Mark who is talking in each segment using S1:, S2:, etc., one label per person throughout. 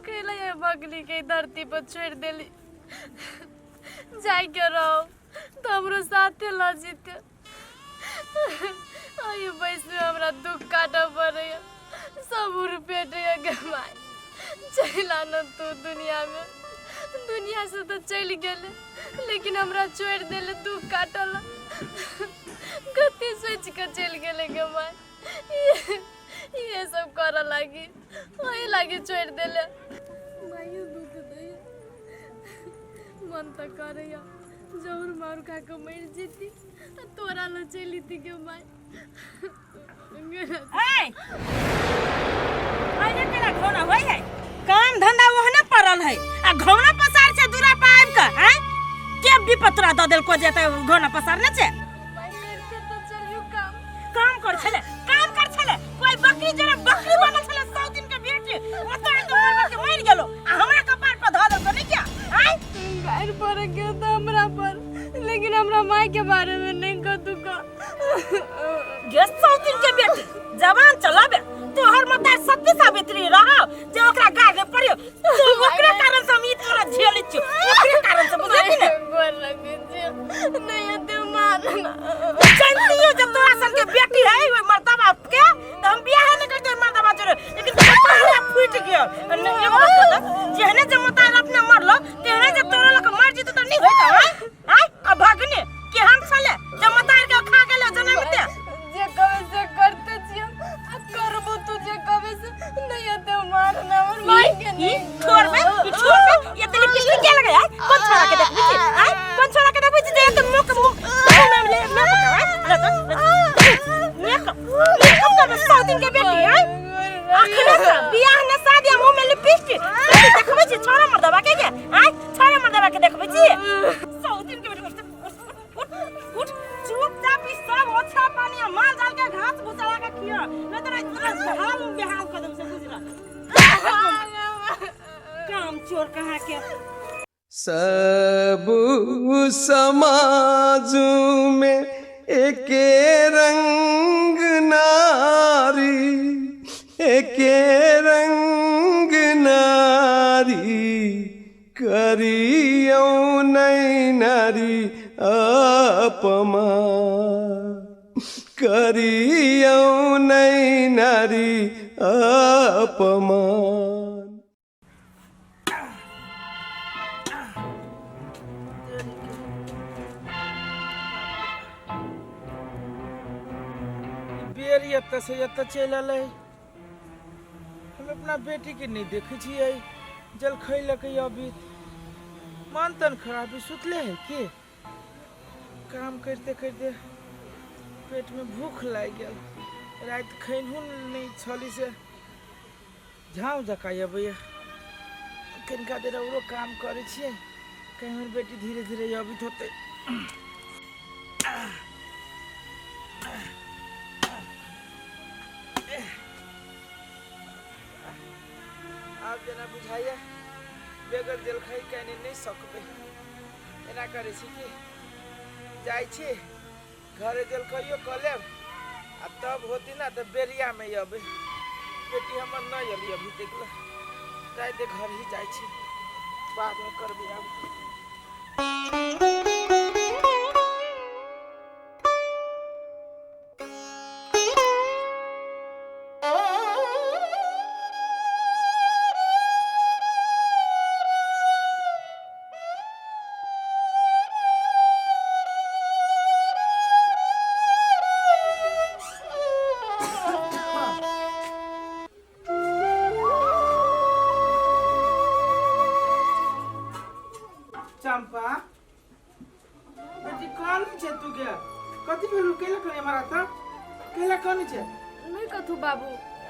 S1: कैला ये बगली के धरती पर छोड़ देली जाए के रहो तो हमरो साथे ल जीते आयु बैस में हमरा दुख काटा पड़े सब रुपये गमाए चला न तू दुनिया में दुनिया से तो चल गए लेकिन हमरा छोड़ देले दुख काटल गति सोच के चल गए गमाए ये सब कर लगी वही लगी छोड़ देले मायू दुख दे मन तो करे जरूर मारू खा के मर जीती तोरा न चली थी के माय
S2: घोना होई है काम धंधा वहने पड़ल है आ घोना पसार से दूरा पाइब का हैं के विपतरा द देल को जेते घोना पसार न छे
S1: माय करके तो चलियो
S2: काम कर छले कोई बकरी जरा बकरी बनल छले 100 दिन के बेटी ओतरे तो मरवा के मर गेलो आ हमरा कपार पर ध देल नहीं क्या हैं
S1: गायर पर के तो हमरा पर लेकिन हमरा माय के बारे में नहीं कहतू का
S2: ये 100 दिन के बेटी जवान चलाबे तोहर मता सत्य सावित्री रह जे ओकरा गागे पड़ियो तू ओकरे कारण से हम ई तोरा झेली छी ओकरे कारण से बुझे कि नहीं
S1: गोर लगे जे नहीं ते मारना
S2: जानती हो जब तोरा सन के बेटी है वो मर्दबा के तो हम बियाह नहीं करते मर्दबा जोरे लेकिन तोरा पहले फूट गया एगो बात बता जेहने जब मता अपने मरलो तेहने जब तोरा लक मर जीत तो नहीं होता है अब भागने के हम साले जब मता के खा गेले जने मिते
S1: जे कबे से करते छियो करबो तू जे कबे से नहीं ते मारना और माय के नहीं
S2: छोड़बे ये तेरे पिछले क्या लगा यार कौन छोड़ा के देख बिची हैं कौन छोड़ा के देख बिची जे तुम मुंह में ले मैं पकड़ा ये कब का 100 दिन के बेटी है आखिर से बियाह ने शादी मुंह में लिपस्टिक देखबे छी छोरा मर्दबा के हैं छोरा मर्दबा के देखबे छी 100 दिन के बेटी उठ चुपचाप इस सब ओछा पानी मार डाल के घास भूसा के खिया नहीं तो हाल बेहाल कदम से गुजरा काम चोर कहाँ के
S3: सब समाज में एके रंग नारी एके रंग नारी करियो नहीं नारी अपमान करियो नहीं नारी अपमान
S4: से चल आल हम अपना बेटी के नहीं देखे छिए जल खैलक अभी मन तन खराब सुतले है के काम करते करते पेट में भूख लग गया रात खैनहु नहीं छली से झाँव जका अबैया कनिका देर और काम करे छिए कहीं हमर बेटी धीरे धीरे अभी होते आप जना बुझाइए बेगर जल खाई कहने नहीं सकबे एना करे छी कि जाय छी घरे जल खाइयो क लेब आ तब होती ना तो बेरिया में अबे बेटी हमर न अली अभी तक रात घर ही जाय छी बाद में करबे आब चंपा बेटी कौन छे तू के कथि भेलु केला करे मारा त केला कौन छे
S1: नहीं कथु बाबू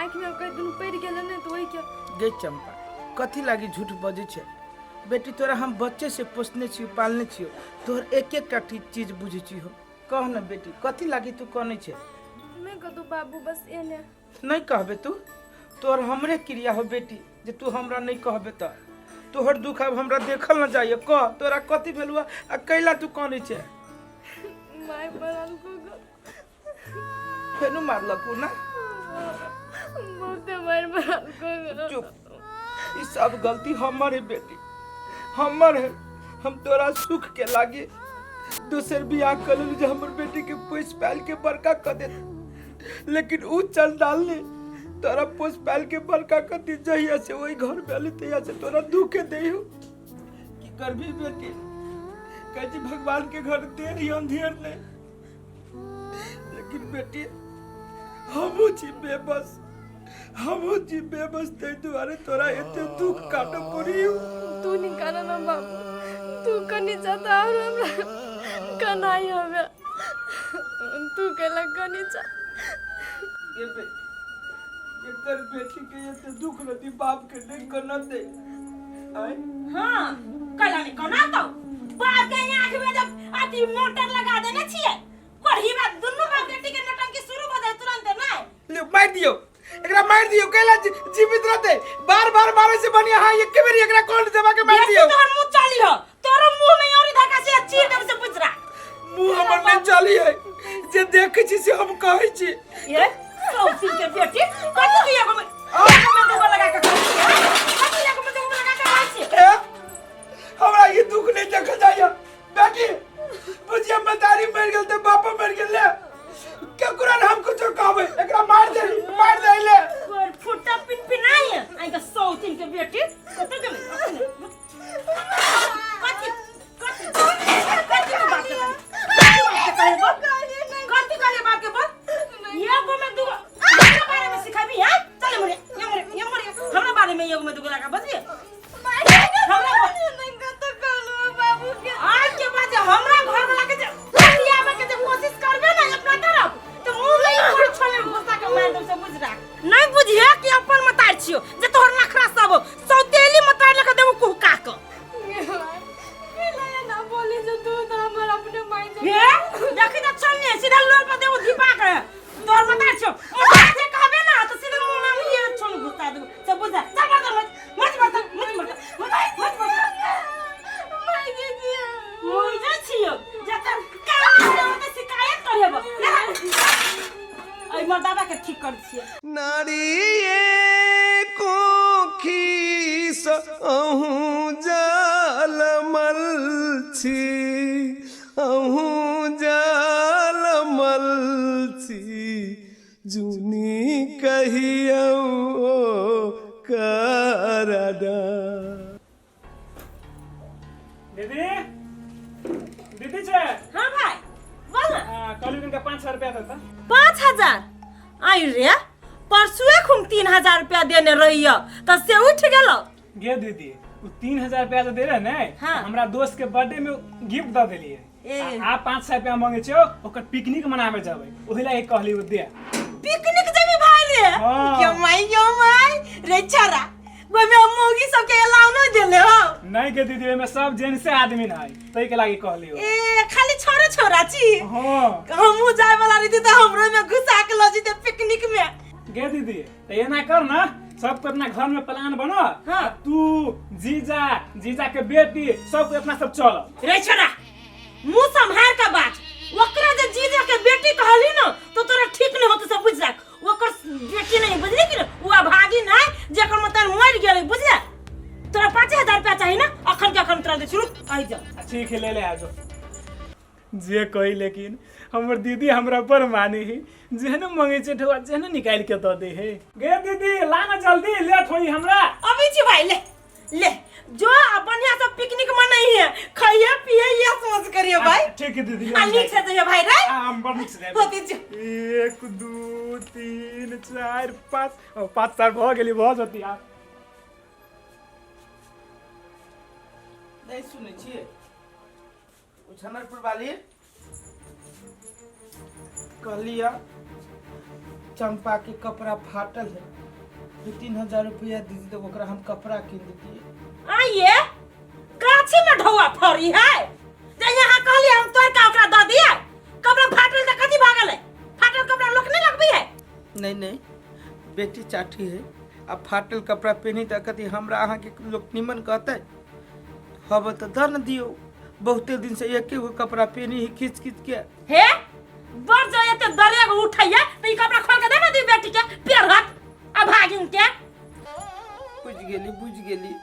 S1: आंख में कई दिन पड़ गेले ने तो वही के
S4: गे चंपा कथि लागी झूठ बजे छे बेटी तोरा हम बच्चे से पोसने छी पालने छी तोर एक एक काठी चीज बुझे छी हो कह न बेटी कथि लागी तू कौन छे
S1: नहीं कथु बाबू बस एने
S4: नहीं कहबे तू तोर हमरे क्रिया हो बेटी जे तू हमरा नहीं कहबे त तोहर दुख अब हमरा देखल न जाइए कह तोरा कथि भेलुआ आ कैला तू कौन छे
S1: माय मरल को
S4: फेनु मारलकू ना
S1: बहुते मार मरल को
S4: चुप ये सब गलती हमर है बेटी, हमर है। हम तोरा सुख के लागे दूसर बियाह कर लेलू जो हमर बेटी के पोस पाल के बड़का कर दे, लेकिन ऊ चल डालने तोरा पोस पाल के बड़का कर दी। जहिया से वही घर में आली तहिया से तोरा दुख दे हो कि करबी बेटी। कहे भगवान के घर देर ही अंधेर नहीं, लेकिन बेटी हमू जी बेबस, हमू जी बेबस ते दुआरे तोरा एते दुख काट पड़ी।
S1: तू निकाल ना बाबू, तू कनी जाता और हमरा कनाई हवे, तू केला कनी जा।
S4: ये बेटी, एकर बेटी के एते दुख नती बाप के नहीं करना दे। आय
S2: हां कला नहीं कोना तो बाप के आंख में जब आती मोटर लगा देने छिए, कोढ़ी में दुनु बाप बेटी के नटंकी शुरू हो जाए तुरंत ना।
S4: ले मार दियो, एकरा मार दियो। कैला जीवित रहते बार-बार मारे से बढ़िया। हां एक के बेरी एकरा कौन देवा के मार दियो।
S2: तोर मुंह चाली हो, तोर मुंह में ओरी धक्का से चीर दम से पुजरा।
S4: मुंह हमर नहीं चाली है, जे देखे छी से हम कहै छी।
S2: ये सौसिन के बेटी कत दिया को में दुगो लगा के खाई छी, कत दिया को में दुगो लगा के खाई छी।
S4: हमरा ये दुख नहीं देखा जाया बेटी। बुझिया मतारी मर गेल त बाप मर गेल। ले के कुरान हम कुछ कहबे, एकरा मार दे ले।
S2: और फुटा पिनपिनाई आई का सौसिन के बेटी कत के में कत को बात कर। कत करे बात के बोल। ये को में दुगो हमरा बारे में सिखाबी है। चल मोरे ये मोरे हमरा बारे में ये को में दुगो लगा बस। आज के बाद हमरा घर में लाके बतियाबे के कोशिश करबे ना अपना तरफ तो मुंह में कोड़ छोले घुसा के मार दम से बुझरा। नहीं बुझिया कि अपन मतार छियो जे तोहर नखरा सब सौतेली मतार लेके देबो कुहका के।
S1: केला ना बोली जो तू तो हमर अपने माई
S2: ये देखि त चलने सीधा लोल पर देबो दीपा के। तोहर मतार छियो मतार जे कहबे ना तो सीधा मुंह में ये छोल घुसा देबो सब बुझा। चल मत
S1: माई दीदी
S2: मोर जे छियो जतन काम से शिकायत करबो आई मर्दाबा के ठीक कर छियो।
S3: नारिये को खीस अहूँ जालमल छी, अहूँ जालमल छी, जुनी कहियो करदा।
S5: दीदी दीदी छे।
S2: हां भाई बोल ना।
S5: कल दिन का 5,000 रुपया था।
S2: 5,000 आई रे परसुए खुम 3,000 रुपया देने रहियो त से उठ गेलो।
S5: गे दीदी उ 3,000 रुपया दे रहे ने।
S2: हाँ।
S5: हमरा दोस्त के बर्थडे में गिफ्ट द देलिए।
S2: ए।
S5: आप 500 रुपया मांगे छो, ओकर पिकनिक मनावे जावे, ओहिला एक कहली उ दे।
S2: पिकनिक जेबी भाई रे।
S5: हाँ।
S2: क्यों माई रे छरा गोई में मोगी सब के अलाउ न देले हो।
S5: नहीं के दीदी में सब जेन से आदमी न है, तई के लागी कहली हो।
S2: ए खाली छोरा छोरा छी।
S5: हां
S2: हमहु जाय वाला रही त हमरो में घुसा के ल जते पिकनिक में।
S5: गे दीदी त ये ना कर ना, सबको अपना घर में प्लान बनो।
S2: हाँ।
S5: तू जीजा के बेटी सब अपना सब चलो।
S2: रे छोरा मुंह संभाल का बात। ओकरा जे जीजा के बेटी कहली न तो तोरा ठीक नहीं होत सब बुझ जा। ओकर बेटी नहीं बुझली कि उ भागी नहीं जेकर मतलब मर गेलै बुझले। तोरा 5,000 रुपया चाहिए ना, अखन के अखन तोरा दे शुरू आई जा।
S5: ठीक है ले ले आजो जे कही। लेकिन हमर दीदी हमरा पर मानी ही, जेहन मांगे छै ठवा जेहन निकाल के द दे है। गे दीदी ला ना जल्दी, लेट होई हमरा।
S2: अभी छी भाई ले ले जो बढ़िया से पिकनिक मनाई है, खाइए पिए ये समझ करियो भाई।
S5: ठीक है दीदी।
S2: नीक से तो ये भाई रे
S5: हम बड़ नीक से
S2: होती छी।
S5: 1 2 3 4 5 साल भ गेली बहुत होती यार।
S4: नहीं सुने छिए उछनरपुर वाली कहलिया चंपा के कपड़ा फाटल है, 2-3,000 रुपया दीदी तो ओकरा हम कपड़ा किन देतिए।
S2: आइए गाछी में ढौआ फरी है जे यहाँ कहली हम तोर का ओकरा द दिए। कपड़ा फाटल त कथि भागल है? फाटल कपड़ा लोक नहीं लगबी है।
S4: नहीं बेटी चाठी है, अब फाटल कपड़ा पहनी त कथी हमरा अहाँ के लोग निमन कहते। हब तो दर न दियो, बहुते दिन से एके गो कपड़ा पहनी ही खींच के।
S2: हे बर जाए त दरिया को उठाइए त ई कपड़ा खोल के दे ना दी बेटी के पैर हाथ आ भागिन के।
S4: कुछ बुझ गेली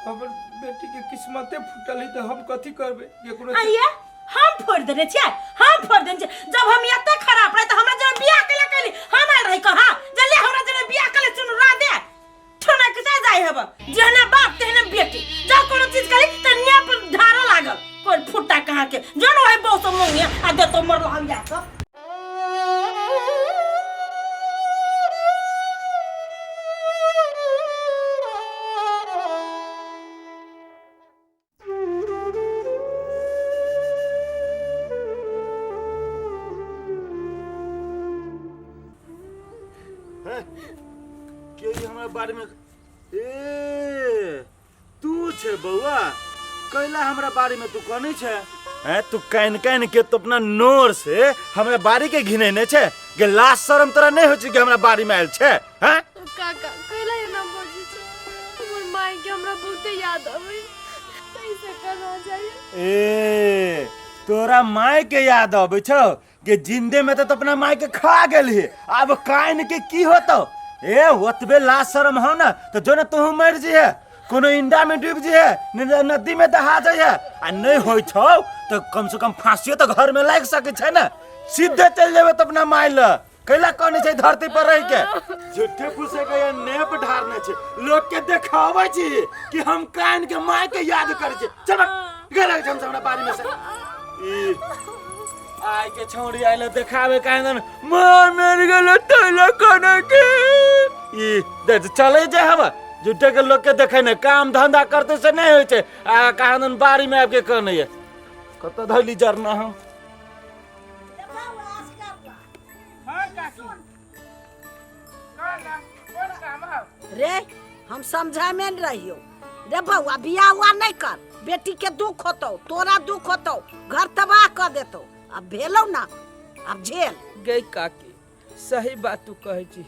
S4: हमर बेटी के किस्मते फूटल है तो हम कथी करबे एकरो
S2: आइए हम फोड़ देने छे हम फोड़ देने छे जब हम एते खराब रहे तो हमरा जने बियाह केला केली हम आल रही कहा जल्दी हमरा जने बियाह केले चुन रा दे ठोना के जाय हेब जेने बाप तेने बेटी जा कोनो चीज करी त ने पर धारा लागल कोई फुट्टा कहां के जनो है बहुत मंगिया आ दे तो मरलो हम जा सब
S6: बारे में ए तू छे बउआ कैला हमरा बारे में तू कहनी छे हैं तू कान कान के तो अपना नोर से हमरा बारी के घिनेने छे के लाज शर्म तोरा नहीं हो छी कि हमरा बारी में आइल छे हैं
S1: काका कैला ये ना बोझी छे हमर माई के हमरा बहुते याद आवे कैसे करना चाहिए
S6: ए तोरा माई के याद आवे छो कि जिंदे में तो अपना माई के खा गेली अब कान के की होतो ए ओतबे लाज शर्म हो ना तो जो ना तू मर जी है कोनो इंडा में डूब जी है नदी में दहा जाए आ नहीं होई छौ तो कम से कम फांसी तो घर में लाग सके छै ना सीधे चल जेबे तो अपना माई ल कैला कोनी छै धरती पर रह के झूठे फुसे के नेप ढारने छै लोग के देखावे छी कि हम कान के माई के याद करे छी चल गला हम हमरा बारी में से ई आई के छौड़ी आइले देखावे कान मार मेर गेलो तैला कोना के ई दे चले जे हम झूठे के लोग के देखे न काम धंधा करते से नहीं होय छै आ कानन बारी में आके कहने है कत धैली जरना हम
S2: रे हम समझा में रहियो रे बउआ बियाह हुआ नहीं कर बेटी के दुख होतो तोरा दुख होतो घर तबाह कर देतो अब भेलो ना अब झेल
S4: गई काकी सही बात तू कहे छी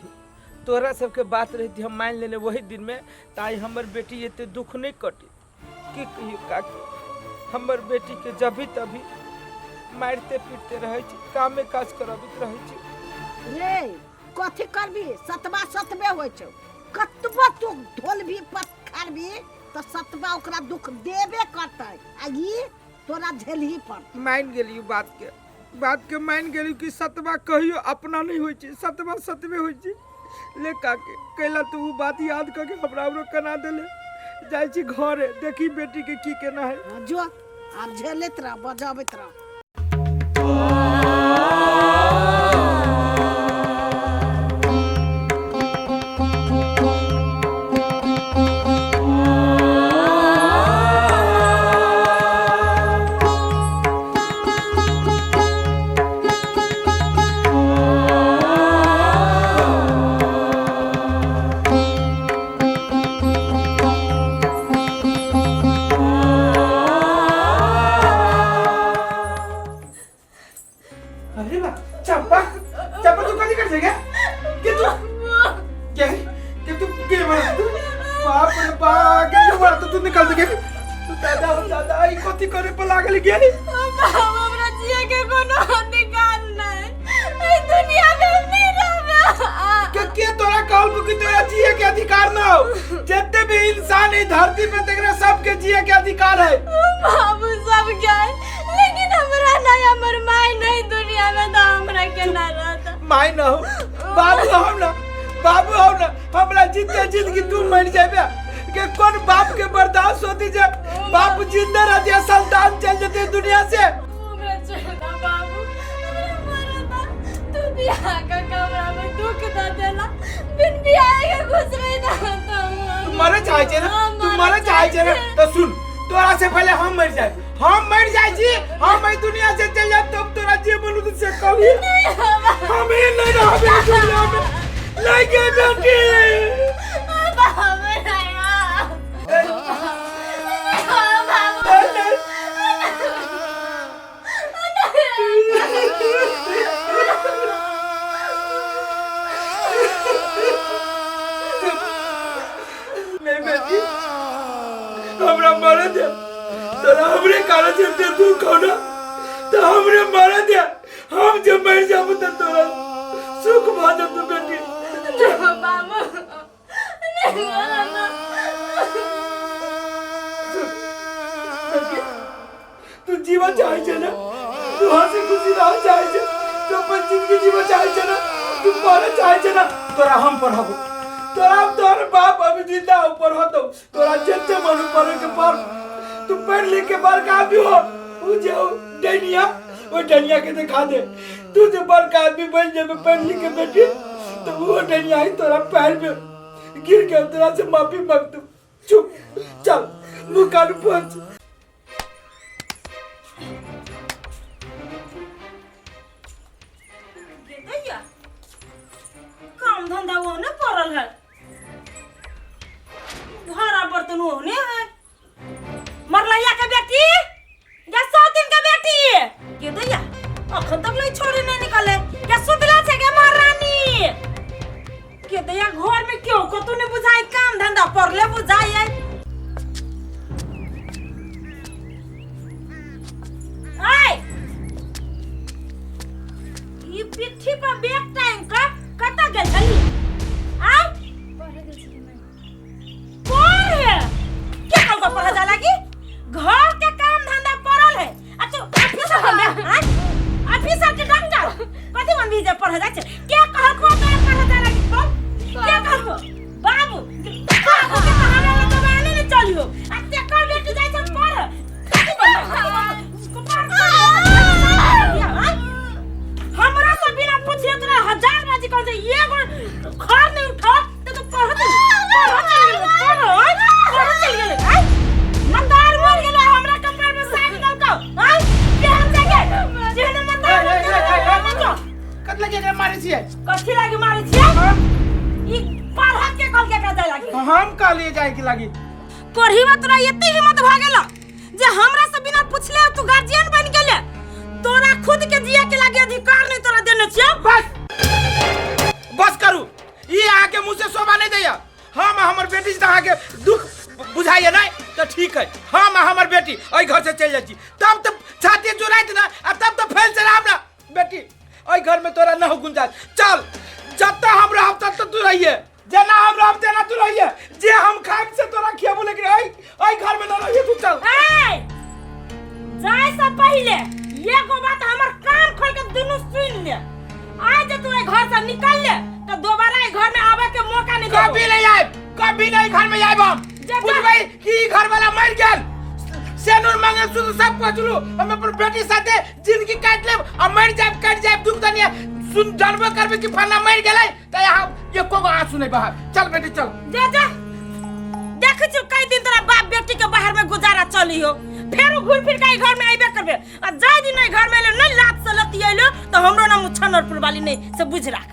S4: तोरा सबके बात रही हम मान लेने वही दिन में ताई हमर बेटी एते दुख नहीं कटी की कहियो काकी हमर बेटी के जभी तभी मारते पीटते रहे छी काम में काज करबित रहे छी
S2: रे कथि करबी सतबा सतबे होय छौ कतबो तू ढोल भी पत्थर भी तो सतबा ओकरा दुख देबे करतै आ ई तोरा झेलही पर
S4: मान गेली बात के मान गेली कि सतबा कहियो अपना नहीं होय छी सतबा सतबे होय छी ले काके कैला तू बात याद करके हमरा हमरो कना देले जाय छी घरे देखी बेटी के की केना है
S2: जो अब झेलत रह बजाबत रह
S4: धरती पे तेरे सबके जिए के अधिकार है
S1: बाबू सब क्या है लेकिन हमरा ना हमर माई नहीं दुनिया में तो हमरा के ना रहता
S4: माई ना हो बाबू हो ना हमरा जिंदे जिंदगी तू मर जाबे के कौन बाप के बर्दाश्त होती जे बाप जिंदा रह दिया संतान चल जाते दुनिया से
S1: हमरा छोड़ा बाबू हमरा मरता तू बियाह का कमरा में दुख द देला बिन बियाह के खुश रह ना
S4: तू मरे चाहे छे ना तो सुन तोरा से पहले हम मर जाए छी हम ई दुनिया से चल जाए तब तोरा जे बोलू से कभी हम ही नहीं रहबे दुनिया में लगे बेटी
S1: बाबू
S4: हमरा मारे दे तोरा हमरे कारण से ते तू कोना तो हमरे मारे दे हम जब मर जाबो त तोरा सुख भा जातो बेटी
S1: बाबू नहीं
S5: जीवा चाहे छे ना तू हंसी खुशी रह चाहे छे तो अपन जिंदगी जीवा चाहे छे ना तू पढ़े चाहे छे ना तोरा हम पढ़ाबो तोरा तोर बाप अभी जिंदा हो पढ़तो तोरा जत्ते मन पढ़े के पढ़ तू पढ़ लिख के बड़का आदमी हो उ जो डनिया वो डनिया के दिखा दे तू जो बड़का आदमी बन जाबे पढ़ लिख के बेटी तो वो डनिया ही तोरा पैर में गिर के तोरा से माफी मांग तू चुप चल मुकान पहुंच
S2: दैया काम धंधा वो ने पड़ल है भाड़ा बर्तन वो ने है मरलैया के बेटी या सौतीन के बेटी के दैया अखन तक लई छोड़ी नहीं निकले क्या सुतला छे के महारानी के दैया घर में क्यों को तूने बुझाई काम धंधा पड़ले बुझाई है आय ये पिट्ठी पर बैक टाइम का कता गेल छली आय कौन है क्या कल को पढ़ा जाला की घर के काम धंधा पड़ल है अच्छा ऑफिसर बन आय ऑफिसर के डॉक्टर कथि मन भी जे पढ़ा जाय छे क्या कहल को पढ़ा जाला की क्या कहल को बाबू बाबू के कहानी में तो मैंने नहीं चलियो अच्छा कर बेटी जाय छे पढ़ कथि बन उसको हमरा से बिना पूछे तोरा 1000 बाजी कर दे ये घर नहीं उठा तो पढ़ चल गेले आई मतार मर गेले हमरा कपार में साग दल को आई केहन जगह जेहन मतार
S4: कत लगे रे मारे छिए
S2: कथि लागे मारे छिए ई पढ़ा के कल के जाय लागी
S4: हम का ले जाए के लागी
S2: पढ़ीवा तोरा एते हिम्मत भ गेला जे हमरा से बिना पूछले तू गार्जियन बन गेले तोरा खुद के जिया के लागे अधिकार नहीं तोरा देने छिए
S4: बस करू ये आके मुंह से शोभा नहीं दैया हम हमर बेटी से आके दुख बुझाइए नहीं तो ठीक है हम हमर बेटी ओई घर से चल जाची तब तो छाती जुराइत ना अब तब तो फेल चलाब ना बेटी ओई घर में तोरा न हो गुंजाइश चल जब तक हम रहब तब तक तू रहिए जना हम रहब तेना तू रहिए जे हम खाइब से तोरा खियाबो लेकिन ओई घर में न रहिए तू चल
S2: ए जाय से पहले ये को बात हमर कान खोल के दुनु सुन ले आज तू ए घर से निकल ले तो दोबारा ए घर में आवे के मौका नहीं देबो
S4: कभी नहीं घर में आइब हम बुझबै कि ई घर वाला मर गेल सेनुर मंगलसूत्र सब पचलू हम अपन बेटी साथे जिंदगी काट लेब आ मर जाब कट जाब दुख दनिया सुन जानबो करबे कि फला मर गेलै त यहां एको गो आंसू नहीं बहा चल बेटी चल
S2: जा देख छु कई दिन तोरा बाप बेटी के बाहर में गुजारा चली हो फेर घुर फिर के घर में आइबे करबे आ जाय दिन घर में ले न लात से लतियैलो तो हमरो नाम छनरपुर वाली नहीं से बुझ राख